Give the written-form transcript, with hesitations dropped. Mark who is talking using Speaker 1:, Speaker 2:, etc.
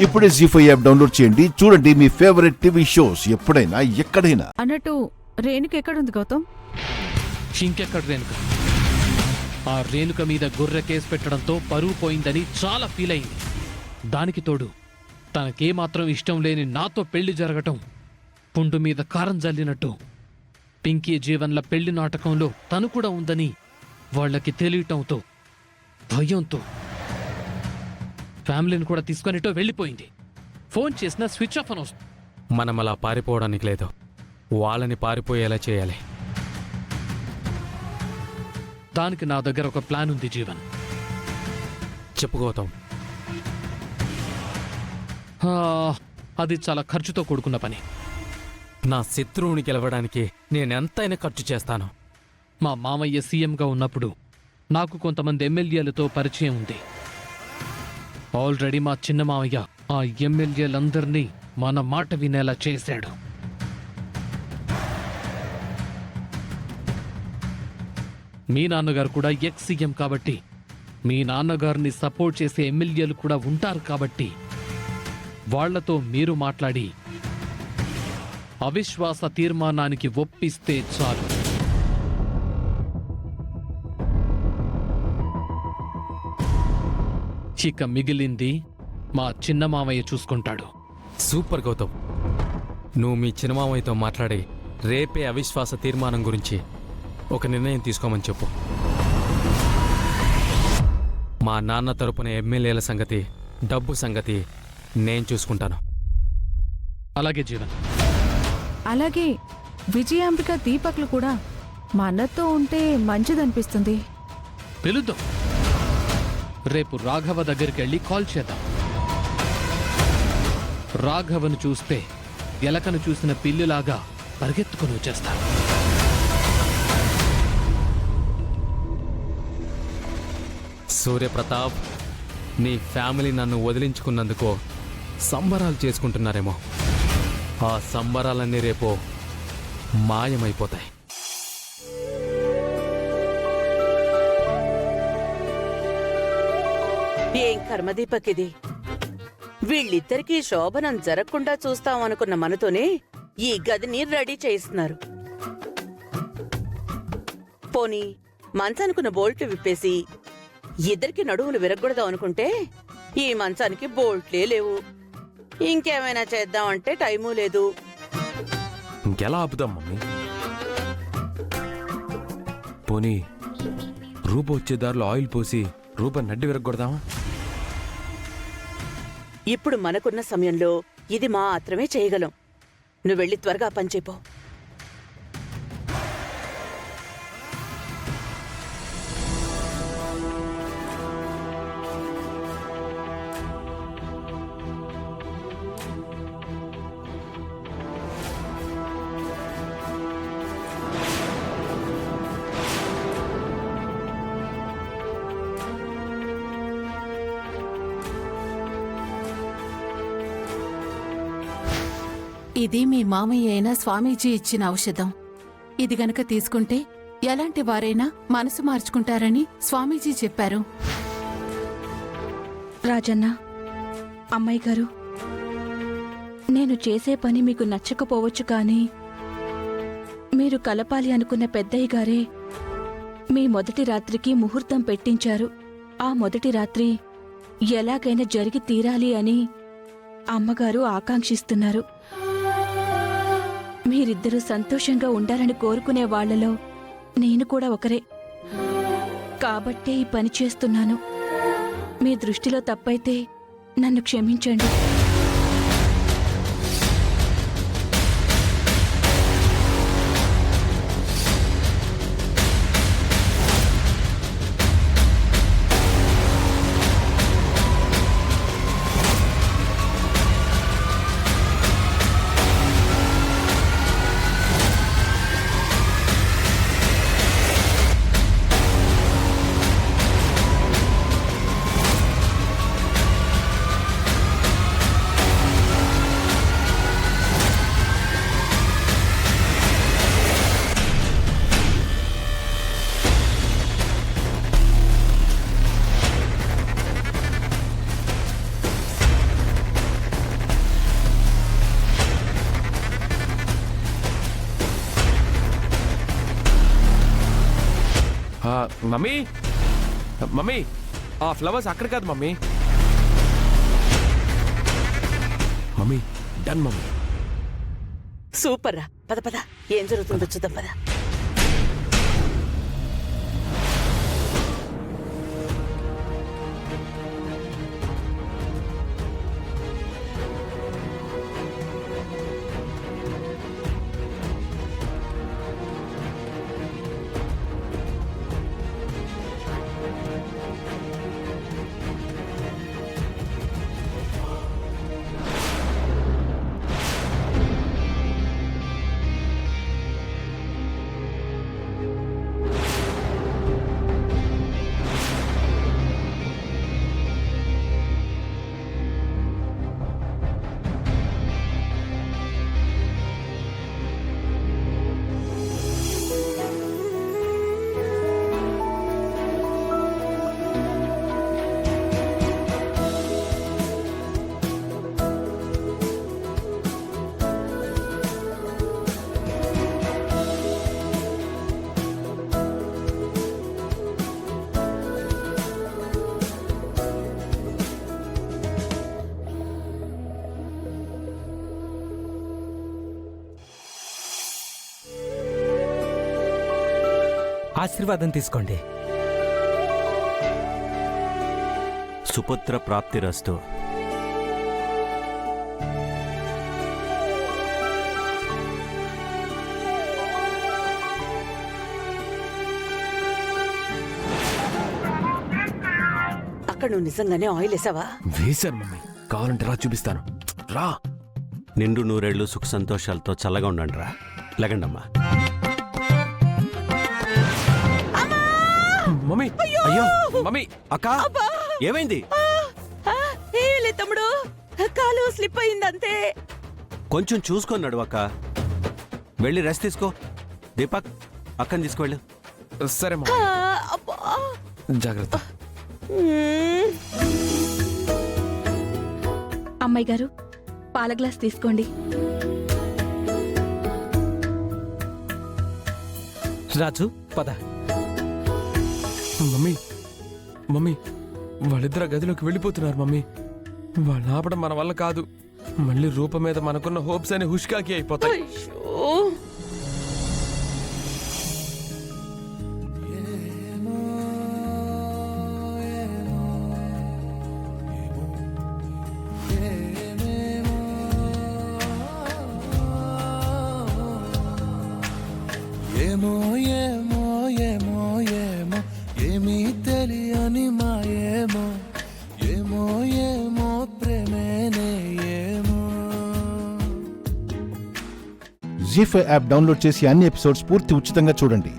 Speaker 1: ఇప్పుడే జీ5 app download చేయండి. చూడండి మీ ఫేవరెట్ టీవీ షోస్ ఎప్పుడైనా ఎక్కడైనా.
Speaker 2: అన్నట్టు రేణుక ఎక్కడుంది గౌతమ్?
Speaker 3: ఇంకెక్కడ రేణుక? ఆ రేణుక మీద గొర్రె కేసు పెట్టడంతో పరువు పోయిందని చాలా ఫీల్ అయింది. దానికి తోడు తనకేమాత్రం ఇష్టం లేని నాతో పెళ్లి జరగటం పుండు మీద కారం జల్లినట్టు. పింకీ జీవన్ల పెళ్లి నాటకంలో తను కూడా ఉందని వాళ్లకి తెలియటంతో భయంతో ఫ్యామిలీని కూడా తీసుకొనిటో వెళ్ళిపోయింది. ఫోన్ చేసినా స్విచ్ ఆఫ్ అని వస్తుంది.
Speaker 4: మనం అలా పారిపోవడానికి లేదు, వాళ్ళని పారిపోయేలా చేయాలి.
Speaker 3: దానికి నా దగ్గర ఒక ప్లాన్ ఉంది జీవన్.
Speaker 4: చెప్పుకోతాం.
Speaker 3: అది చాలా ఖర్చుతో కూడుకున్న పని.
Speaker 4: నా శత్రువుని గెలవడానికి నేనెంతైనా ఖర్చు చేస్తాను.
Speaker 3: మా మామయ్య సీఎంగా ఉన్నప్పుడు నాకు కొంతమంది ఎమ్మెల్యేలతో పరిచయం ఉంది. ఆల్రెడీ మా చిన్న మామయ్య ఆ ఎమ్మెల్యేలందరినీ మన మాట వినేలా చేశాడు. మీ నాన్నగారు కూడా ఎక్స్ సీఎం కాబట్టి, మీ నాన్నగారిని సపోర్ట్ చేసే ఎమ్మెల్యేలు కూడా ఉంటారు కాబట్టి, వాళ్లతో మీరు మాట్లాడి అవిశ్వాస తీర్మానానికి ఒప్పిస్తే చాలు. ఇక మిగిలింది మా చిన్న మామయ్య చూసుకుంటాడు.
Speaker 4: సూపర్ గౌతమ్, నువ్వు మీ చిన్నమామయ్యతో మాట్లాడి రేపే అవిశ్వాస తీర్మానం గురించి ఒక నిర్ణయం తీసుకోమని చెప్పు. మా నాన్న తరపున ఎమ్మెల్యేల సంగతి, డబ్బు సంగతి నేను చూసుకుంటాను.
Speaker 3: అలాగే జీవన్.
Speaker 2: అలాగే విజయాంబిక దీపక్లు కూడా మా అన్నతో ఉంటే మంచిదనిపిస్తుంది.
Speaker 3: పిలుద్దాం. రేపు రాఘవ దగ్గరికి వెళ్ళి కాల్ చేద్దాం. రాఘవను చూస్తే ఎలకను చూసిన పిల్లిలాగా పరిగెత్తుకుని వచ్చేస్తా.
Speaker 4: సూర్యప్రతాప్, నీ ఫ్యామిలీ నన్ను వదిలించుకున్నందుకు సంబరాలు చేసుకుంటున్నారేమో. ఆ సంబరాలన్నీ రేపు మాయమైపోతాయి.
Speaker 5: ఏం కర్మదీపకిది! వీళ్ళిద్దరికీ శోభనం జరగకుండా చూస్తామనుకున్న మనతోనే ఈ గదిని రెడీ చేయిస్తున్నారు. పోనీ మంచానుకున్న బోల్ట్లు విప్పేసి ఇద్దరికి నడువులు విరగకూడదాం అనుకుంటే ఈ మంచానికి బోల్ట్లే లేవు. ఇంకేమైనా చేద్దామంటే టైమూ లేదు.
Speaker 6: ఇంకెలా ఆపుదాం మమ్మీ? పోనీ రూప వచ్చే దారిలో ఆయిల్ పోసి రూప నడ్డి విరగొడదామా?
Speaker 5: ఇప్పుడు మనకున్న సమయంలో ఇది మాత్రమే చేయగలం. నువ్వు వెళ్ళి త్వరగా పనిచేపో.
Speaker 7: ఇది మీ మామయ్య అయిన స్వామీజీ ఇచ్చిన ఔషధం. ఇది గనక తీసుకుంటే ఎలాంటి వారైనా మనసు మార్చుకుంటారని స్వామీజీ చెప్పారు.
Speaker 8: రాజన్న, అమ్మాయి గారు, నేను చేసే పని మీకు నచ్చకపోవచ్చు, కానీ మీరు కలపాలి అనుకున్న పెద్దయ్య గారే మీ మొదటి రాత్రికి ముహూర్తం పెట్టించారు. ఆ మొదటి రాత్రి ఎలాగైనా జరిగి తీరాలి అని అమ్మగారు ఆకాంక్షిస్తున్నారు. మీరిద్దరూ సంతోషంగా ఉండాలని కోరుకునే వాళ్లలో నేను కూడా ఒకరే. కాబట్టే ఈ పని చేస్తున్నాను. మీ దృష్టిలో తప్పైతే నన్ను క్షమించండి.
Speaker 6: మమ్మీ మమ్మీ ఆ ఫ్లవర్స్ అక్కడ కాదు mummy. Mummy done mummy.
Speaker 5: Super రా, పద పద, ఏం జరుగుతుందో చూద్దాం పద.
Speaker 9: ఆశీర్వాదం తీసుకోండి.
Speaker 10: సుపుత్ర ప్రాప్తిరస్తు.
Speaker 5: అక్కడ నువ్వు నిజంగానే ఆయిల్ వేసావా?
Speaker 6: వేశాను మమ్మీ, కావాలంటే రా చూపిస్తాను. రా.
Speaker 10: నిండు నూరేళ్లు సుఖ సంతోషాలతో చల్లగా ఉండండి రా. లగండమ్మా.
Speaker 6: మమ్మీ అయ్యో మమ్మీ.
Speaker 10: అక్క ఏమైంది?
Speaker 5: ఏలే తమ్ముడు, కాలు స్లిప్ అయిందంతే.
Speaker 10: కొంచెం చూసుకొని నడు అక్క. వెళ్ళి రెస్ట్ తీసుకో. దీపక్ అక్కని తీసుకువెళ్ళు.
Speaker 6: సరే మమ్మీ,
Speaker 5: అబ్బా.
Speaker 6: జాగ్రత్త.
Speaker 8: అమ్మాయి గారు, పాల గ్లాస్ తీసుకోండి.
Speaker 9: రాజు పద.
Speaker 6: మమ్మీ మమ్మీ వాళ్ళిద్దరు గదిలోకి వెళ్ళిపోతున్నారు మమ్మీ. వాళ్ళు ఆపడం మన వల్ల కాదు. మళ్ళీ రూపం మీద మనకున్న హోప్స్ అని హుష్కాకి అయిపోతాయి.
Speaker 5: అయ్యో.
Speaker 11: ఏమో ఏమో ఏమో ఏమో ఏమీ తెలియని మాయేమో, ఏమో ఏమో ప్రేమేనే ఏమో.
Speaker 1: జీ5 యాప్ డౌన్లోడ్ చేసి అన్ని ఎపిసోడ్స్ పూర్తి ఉచితంగా చూడండి.